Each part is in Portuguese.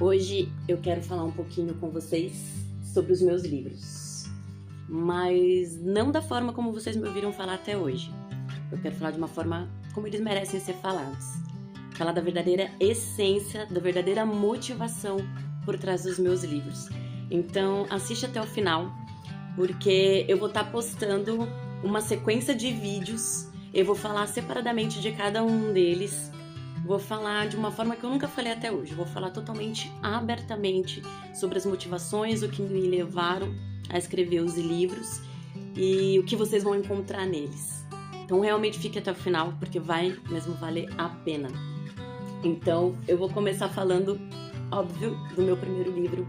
Hoje eu quero falar um pouquinho com vocês sobre os meus livros, mas não da forma como vocês me ouviram falar até hoje. Eu quero falar de uma forma como eles merecem ser falados. Falar da verdadeira essência, da verdadeira motivação por trás dos meus livros. Então assiste até o final, porque eu vou estar postando uma sequência de vídeos. Eu vou falar separadamente de cada um deles. Vou falar de uma forma que eu nunca falei até hoje. Vou falar totalmente abertamente sobre as motivações, o que me levaram a escrever os livros e o que vocês vão encontrar neles. Então realmente fique até o final, porque vai mesmo valer a pena. Então eu vou começar falando, óbvio, do meu primeiro livro,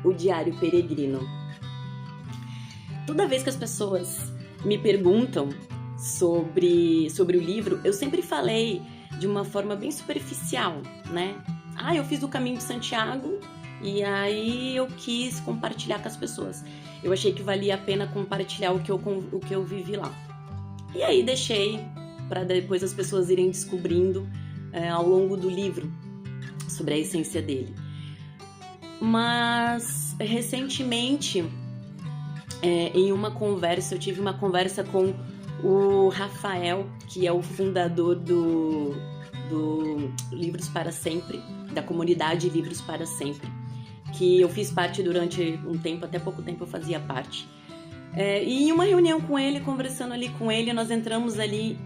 O Diário Peregrino. Toda vez que as pessoas me perguntam sobre o livro, eu sempre falei de uma forma bem superficial, né? Eu fiz o Caminho de Santiago e aí eu quis compartilhar com as pessoas. Eu achei que valia a pena compartilhar o que eu vivi lá. E aí deixei para depois as pessoas irem descobrindo ao longo do livro sobre a essência dele. Mas recentemente, em uma conversa, eu tive uma conversa com o Rafael, que é o fundador do Livros para Sempre, da comunidade Livros para Sempre, que eu fiz parte durante um tempo, até pouco tempo eu fazia parte. E em uma reunião com ele, conversando ali com ele, nós entramos ali,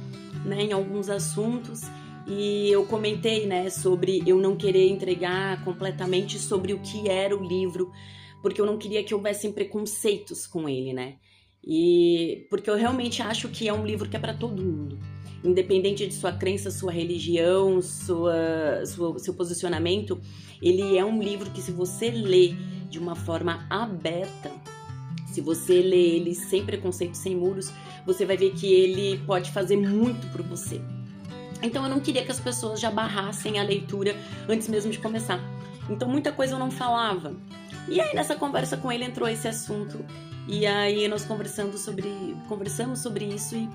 né, em alguns assuntos, e eu comentei, né, sobre eu não querer entregar completamente sobre o que era o livro, porque eu não queria que houvessem preconceitos com ele, né? E porque eu realmente acho que é um livro que é para todo mundo, independente de sua crença, sua religião, seu posicionamento. Ele é um livro que, se você lê de uma forma aberta, se você lê ele sem preconceito, sem muros, você vai ver que ele pode fazer muito por você. Então eu não queria que as pessoas já barrassem a leitura antes mesmo de começar. Então muita coisa eu não falava. E aí nessa conversa com ele entrou esse assunto. E aí nós conversamos sobre isso e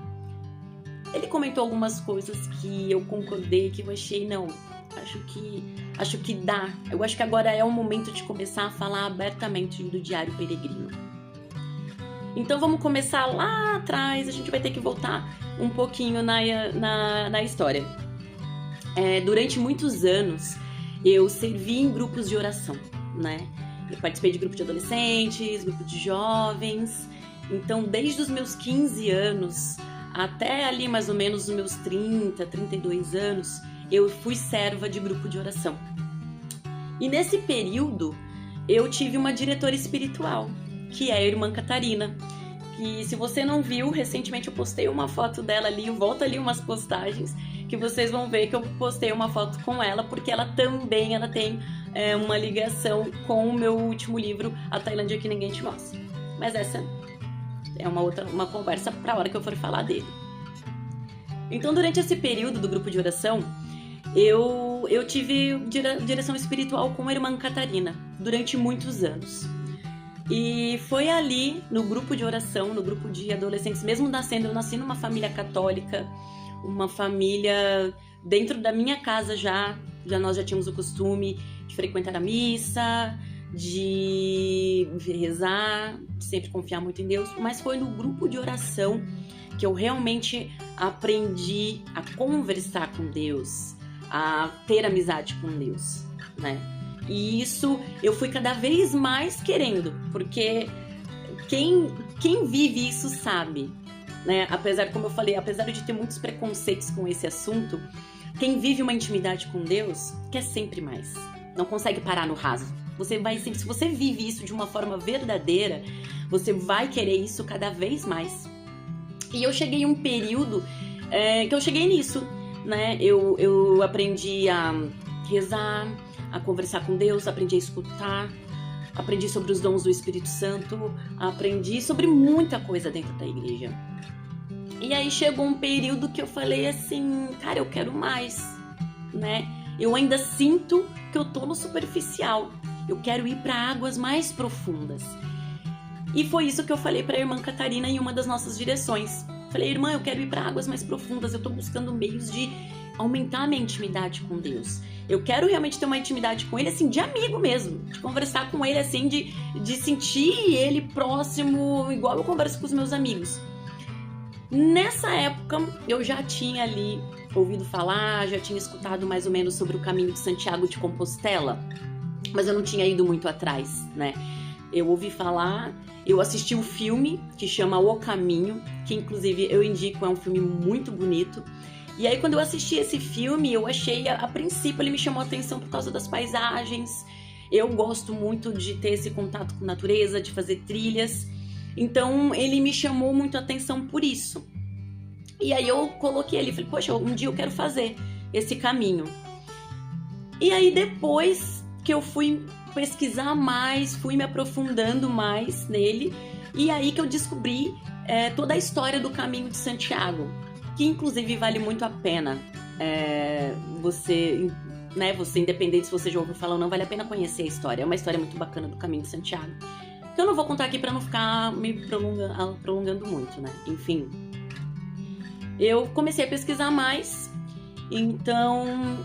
ele comentou algumas coisas que eu concordei, que eu achei, não, acho que dá. Eu acho que agora é o momento de começar a falar abertamente do Diário Peregrino. Então vamos começar lá atrás, a gente vai ter que voltar um pouquinho na história. Durante muitos anos eu servi em grupos de oração, né? Eu participei de grupo de adolescentes, grupo de jovens. Então, desde os meus 15 anos até ali mais ou menos os meus 30, 32 anos, eu fui serva de grupo de oração. E nesse período, eu tive uma diretora espiritual, que é a irmã Catarina. Que, se você não viu, recentemente eu postei uma foto dela ali, volta ali umas postagens, que vocês vão ver que eu postei uma foto com ela, porque ela tem uma ligação com o meu último livro, A Tailândia que Ninguém Te Mostra. Mas essa é uma conversa para a hora que eu for falar dele. Então, durante esse período do grupo de oração, eu tive direção espiritual com a irmã Catarina durante muitos anos. E foi ali, no grupo de oração, no grupo de adolescentes, mesmo eu nasci numa família católica, uma família dentro da minha casa nós já tínhamos o costume de frequentar a missa, de rezar, de sempre confiar muito em Deus, mas foi no grupo de oração que eu realmente aprendi a conversar com Deus, a ter amizade com Deus, né? E isso eu fui cada vez mais querendo, porque quem vive isso sabe, né? Como eu falei, apesar de ter muitos preconceitos com esse assunto, quem vive uma intimidade com Deus quer sempre mais, não consegue parar no raso. Se você vive isso de uma forma verdadeira, você vai querer isso cada vez mais. E eu cheguei em um período que eu cheguei nisso, né? Eu aprendi a rezar, a conversar com Deus, aprendi a escutar, aprendi sobre os dons do Espírito Santo, aprendi sobre muita coisa dentro da igreja. E aí chegou um período que eu falei assim, cara, eu quero mais, né? Eu ainda sinto que eu tô no superficial, eu quero ir para águas mais profundas. E foi isso que eu falei para a irmã Catarina em uma das nossas direções. Falei, irmã, eu quero ir para águas mais profundas, eu tô buscando meios de aumentar a minha intimidade com Deus. Eu quero realmente ter uma intimidade com Ele, assim, de amigo mesmo. De conversar com Ele, assim, de sentir Ele próximo, igual eu converso com os meus amigos. Nessa época, eu já tinha ali ouvido falar, já tinha escutado mais ou menos sobre o caminho de Santiago de Compostela, mas eu não tinha ido muito atrás, né? Eu ouvi falar, eu assisti um filme que chama O Caminho, que inclusive eu indico, é um filme muito bonito. E aí quando eu assisti esse filme, eu achei, a princípio ele me chamou a atenção por causa das paisagens. Eu gosto muito de ter esse contato com a natureza, de fazer trilhas. Então ele me chamou muito a atenção por isso. E aí eu coloquei ali, falei, poxa, um dia eu quero fazer esse caminho. E aí depois que eu fui pesquisar mais, fui me aprofundando mais nele, e aí que eu descobri toda a história do Caminho de Santiago, que inclusive vale muito a pena. Você, independente se você já ouviu falar ou não, vale a pena conhecer a história. É uma história muito bacana do Caminho de Santiago. Que eu não vou contar aqui para não ficar me prolongando muito, né? Enfim, eu comecei a pesquisar mais, então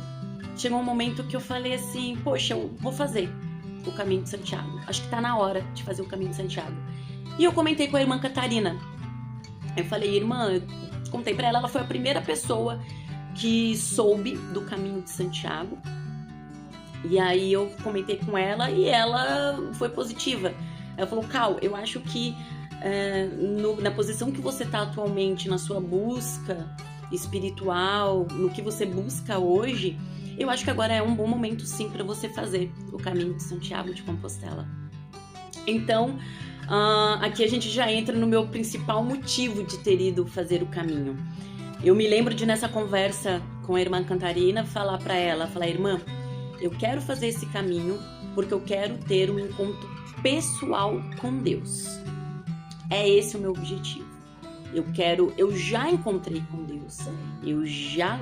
chegou um momento que eu falei assim, poxa, eu vou fazer o Caminho de Santiago. Acho que tá na hora de fazer o Caminho de Santiago. E eu comentei com a irmã Catarina. Eu falei, irmã, eu contei pra ela foi a primeira pessoa que soube do Caminho de Santiago. E aí eu comentei com ela e ela foi positiva. Ela falou, Cal, eu acho que na posição que você tá atualmente, na sua busca espiritual, no que você busca hoje, eu acho que agora é um bom momento sim para você fazer o Caminho de Santiago de Compostela. Então, aqui a gente já entra no meu principal motivo de ter ido fazer o caminho. Eu me lembro de, nessa conversa com a irmã Catarina, falar para ela, irmã, eu quero fazer esse caminho porque eu quero ter um encontro pessoal com Deus. É esse o meu objetivo. Eu já encontrei com Deus,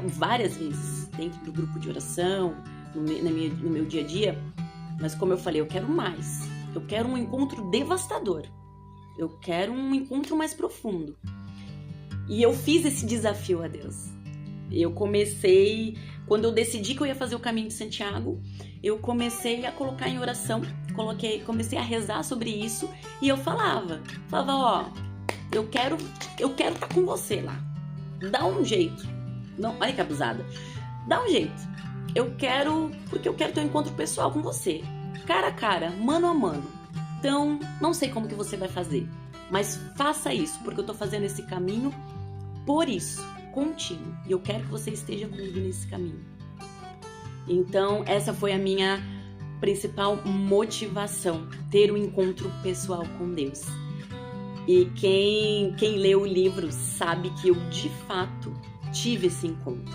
várias vezes, dentro do grupo de oração, no meu dia a dia, mas como eu falei, eu quero mais. Eu quero um encontro devastador. Eu quero um encontro mais profundo. E eu fiz esse desafio a Deus. Eu comecei, quando eu decidi que eu ia fazer o Caminho de Santiago, eu comecei a colocar em oração, comecei a rezar sobre isso, e eu falava, ó, eu quero estar com você lá. Dá um jeito. Não, olha que abusada. Dá um jeito. Porque eu quero ter um encontro pessoal com você. Cara a cara, mano a mano. Então, não sei como que você vai fazer, mas faça isso, porque eu tô fazendo esse caminho por isso, contigo. E eu quero que você esteja comigo nesse caminho. Então, essa foi a minha principal motivação, ter um encontro pessoal com Deus. E quem lê o livro sabe que eu, de fato, tive esse encontro.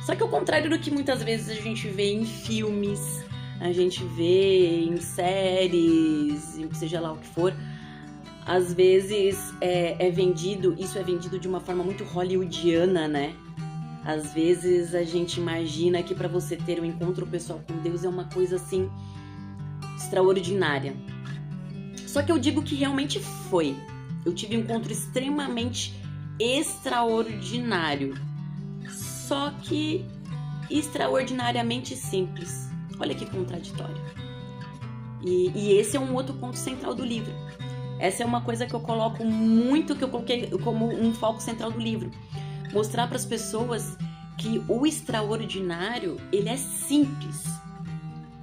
Só que ao contrário do que muitas vezes a gente vê em filmes, a gente vê em séries, seja lá o que for, às vezes isso é vendido de uma forma muito hollywoodiana, né? Às vezes a gente imagina que para você ter um encontro pessoal com Deus é uma coisa assim extraordinária. Só que eu digo que realmente foi. Eu tive um encontro extremamente extraordinário. Só que extraordinariamente simples. Olha que contraditório. E esse é um outro ponto central do livro. Essa é uma coisa que eu coloco muito, que eu coloquei como um foco central do livro. Mostrar para as pessoas que o extraordinário, ele é simples.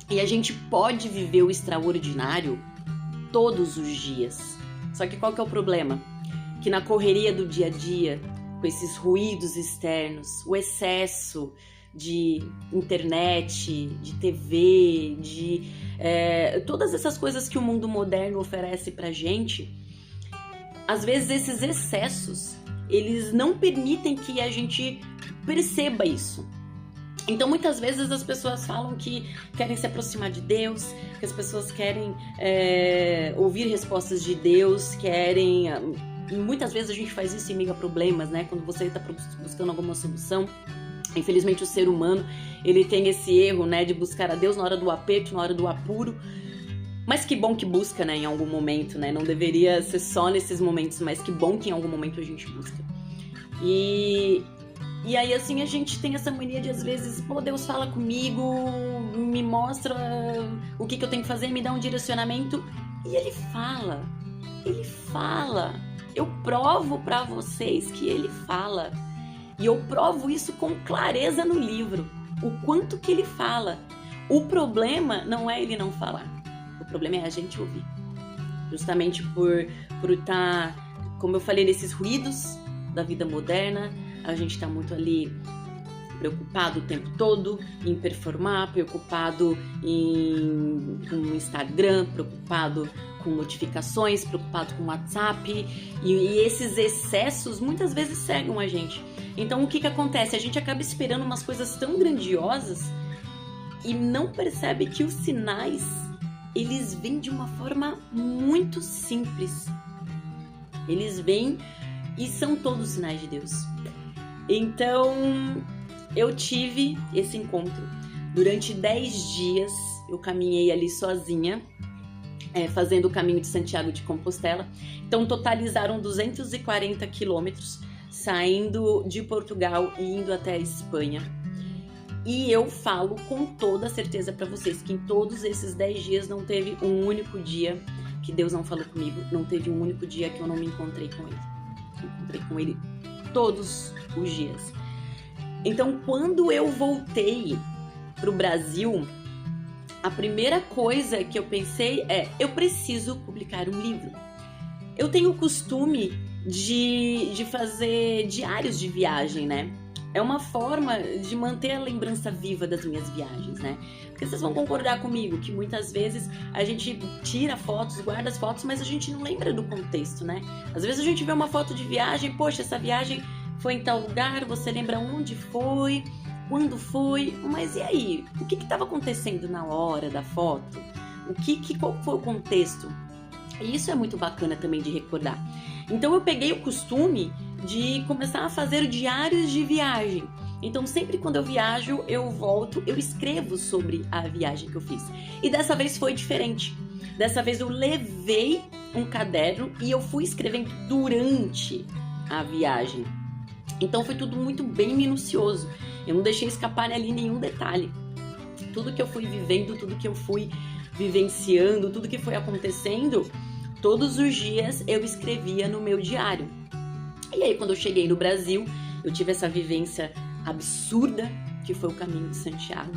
E a gente pode viver o extraordinário todos os dias. Só que qual que é o problema? Que na correria do dia a dia, com esses ruídos externos, o excesso de internet, de TV, de todas essas coisas que o mundo moderno oferece pra gente, às vezes esses excessos, eles não permitem que a gente perceba isso. Então, muitas vezes as pessoas falam que querem se aproximar de Deus, que as pessoas querem ouvir respostas de Deus, muitas vezes a gente faz isso em meio a problemas, né? Quando você está buscando alguma solução. Infelizmente, o ser humano, ele tem esse erro, né? De buscar a Deus na hora do aperto, na hora do apuro. Mas que bom que busca, né? Em algum momento, né? Não deveria ser só nesses momentos, mas que bom que em algum momento a gente busca. E E aí, assim, a gente tem essa mania de, às vezes, pô, Deus fala comigo, me mostra o que eu tenho que fazer, me dá um direcionamento. E Ele fala. Eu provo pra vocês que Ele fala. E eu provo isso com clareza no livro. O quanto que Ele fala. O problema não é Ele não falar. O problema é a gente ouvir. Justamente por estar, como eu falei, nesses ruídos da vida moderna. A gente tá muito ali preocupado o tempo todo em performar, preocupado com o Instagram, preocupado com notificações, preocupado com o WhatsApp. E esses excessos muitas vezes cegam a gente. Então o que acontece? A gente acaba esperando umas coisas tão grandiosas e não percebe que os sinais, eles vêm de uma forma muito simples. Eles vêm e são todos sinais de Deus. Então, eu tive esse encontro. Durante 10 dias, eu caminhei ali sozinha, fazendo o caminho de Santiago de Compostela. Então, totalizaram 240 quilômetros, saindo de Portugal e indo até a Espanha. E eu falo com toda certeza para vocês que em todos esses 10 dias não teve um único dia que Deus não falou comigo, não teve um único dia que eu não me encontrei com Ele. Eu encontrei com Ele todos os dias. Então, quando eu voltei pro Brasil, a primeira coisa que eu pensei eu preciso publicar um livro. Eu tenho o costume de fazer diários de viagem, né? É uma forma de manter a lembrança viva das minhas viagens, né? Porque vocês vão concordar comigo que muitas vezes a gente tira fotos, guarda as fotos, mas a gente não lembra do contexto, né? Às vezes a gente vê uma foto de viagem, poxa, essa viagem foi em tal lugar, você lembra onde foi, quando foi, mas e aí? O que estava acontecendo na hora da foto? Qual foi o contexto? E isso é muito bacana também de recordar. Então eu peguei o costume de começar a fazer diários de viagem. Então sempre quando eu viajo, eu volto, eu escrevo sobre a viagem que eu fiz. E dessa vez foi diferente. Dessa vez eu levei um caderno e eu fui escrevendo durante a viagem. Então foi tudo muito bem minucioso. Eu não deixei escapar ali nenhum detalhe. Tudo que eu fui vivendo, tudo que eu fui vivenciando, tudo que foi acontecendo, todos os dias eu escrevia no meu diário. E aí, quando eu cheguei no Brasil, eu tive essa vivência absurda, que foi o caminho de Santiago.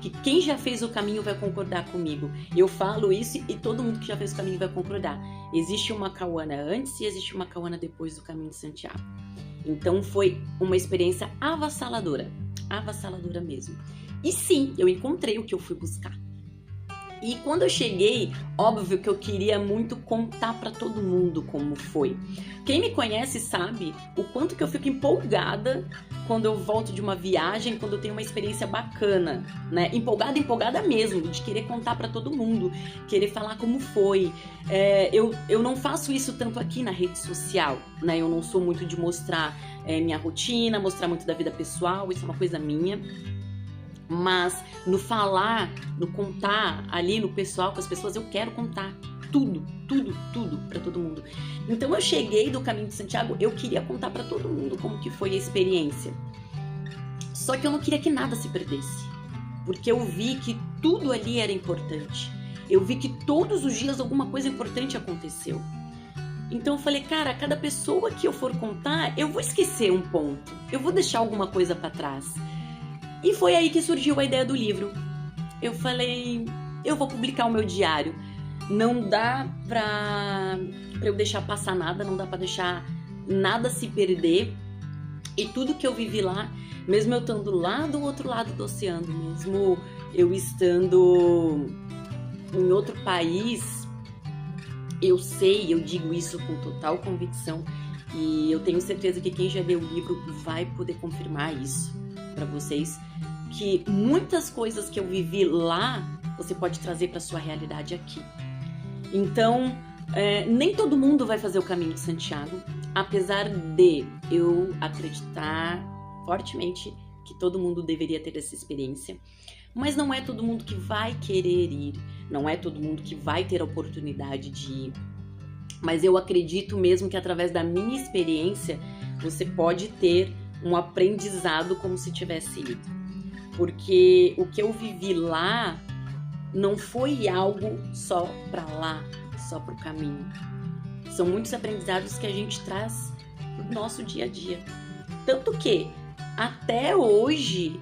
Que quem já fez o caminho vai concordar comigo. Eu falo isso e todo mundo que já fez o caminho vai concordar. Existe uma Cauana antes e existe uma Cauana depois do caminho de Santiago. Então, foi uma experiência avassaladora. Avassaladora mesmo. E sim, eu encontrei o que eu fui buscar. E quando eu cheguei, óbvio que eu queria muito contar pra todo mundo como foi. Quem me conhece sabe o quanto que eu fico empolgada quando eu volto de uma viagem, quando eu tenho uma experiência bacana, né? Empolgada mesmo, de querer contar pra todo mundo, querer falar como foi. Eu não faço isso tanto aqui na rede social, né? Eu não sou muito de mostrar minha rotina, mostrar muito da vida pessoal, isso é uma coisa minha. Mas no falar, no contar ali no pessoal, com as pessoas, eu quero contar tudo pra todo mundo. Então eu cheguei do caminho de Santiago, eu queria contar pra todo mundo como que foi a experiência. Só que eu não queria que nada se perdesse, porque eu vi que tudo ali era importante. Eu vi que todos os dias alguma coisa importante aconteceu. Então eu falei, cara, cada pessoa que eu for contar, eu vou esquecer um ponto, eu vou deixar alguma coisa pra trás. E foi aí que surgiu a ideia do livro. Eu falei, eu vou publicar o meu diário. Não dá pra eu deixar passar nada, não dá pra deixar nada se perder. E tudo que eu vivi lá, mesmo eu estando lá do outro lado do oceano, mesmo eu estando em outro país, eu sei, eu digo isso com total convicção. E eu tenho certeza que quem já leu o livro vai poder confirmar isso para vocês, que muitas coisas que eu vivi lá, você pode trazer para sua realidade aqui. Então, nem todo mundo vai fazer o caminho de Santiago, apesar de eu acreditar fortemente que todo mundo deveria ter essa experiência, mas não é todo mundo que vai querer ir, não é todo mundo que vai ter a oportunidade de ir. Mas eu acredito mesmo que através da minha experiência, você pode ter um aprendizado como se tivesse ido. Porque o que eu vivi lá não foi algo só para lá, só para o caminho. São muitos aprendizados que a gente traz pro nosso dia a dia. Tanto que, até hoje,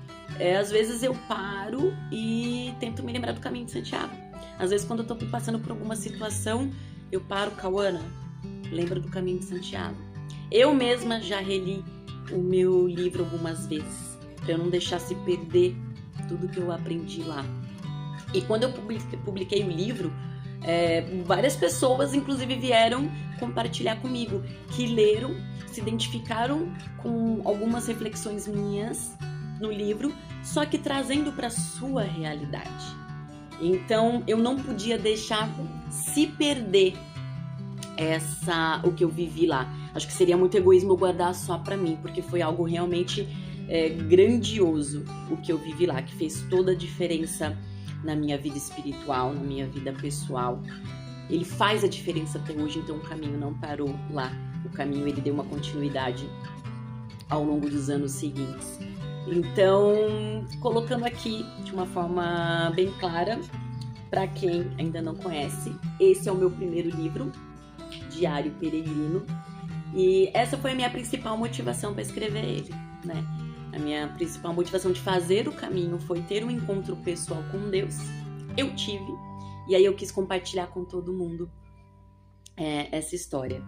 às vezes eu paro e tento me lembrar do caminho de Santiago. Às vezes, quando eu tô passando por alguma situação, eu paro, Cauana, lembra do caminho de Santiago. Eu mesma já reli o meu livro algumas vezes, para eu não deixar se perder tudo que eu aprendi lá. E quando eu publiquei o livro, várias pessoas, inclusive, vieram compartilhar comigo, que leram, se identificaram com algumas reflexões minhas no livro, só que trazendo para sua realidade. Então, eu não podia deixar se perder o que eu vivi lá. Acho que seria muito egoísmo eu guardar só para mim, porque foi algo realmente grandioso o que eu vivi lá, que fez toda a diferença na minha vida espiritual, na minha vida pessoal. Ele faz a diferença até hoje, então o caminho não parou lá. O caminho, ele deu uma continuidade ao longo dos anos seguintes. Então, colocando aqui de uma forma bem clara, para quem ainda não conhece, esse é o meu primeiro livro, Diário Peregrino, e essa foi a minha principal motivação para escrever ele, né? A minha principal motivação de fazer o caminho foi ter um encontro pessoal com Deus. Eu tive, e aí eu quis compartilhar com todo mundo essa história.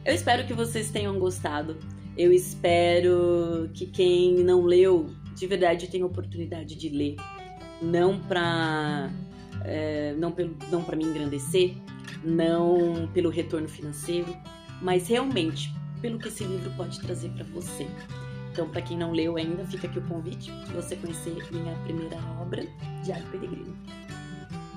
Eu espero que vocês tenham gostado. Eu espero que quem não leu, de verdade, tenha a oportunidade de ler. Não para me engrandecer, não pelo retorno financeiro, mas realmente pelo que esse livro pode trazer para você. Então, para quem não leu ainda, fica aqui o convite de você conhecer minha primeira obra, Diário Peregrino.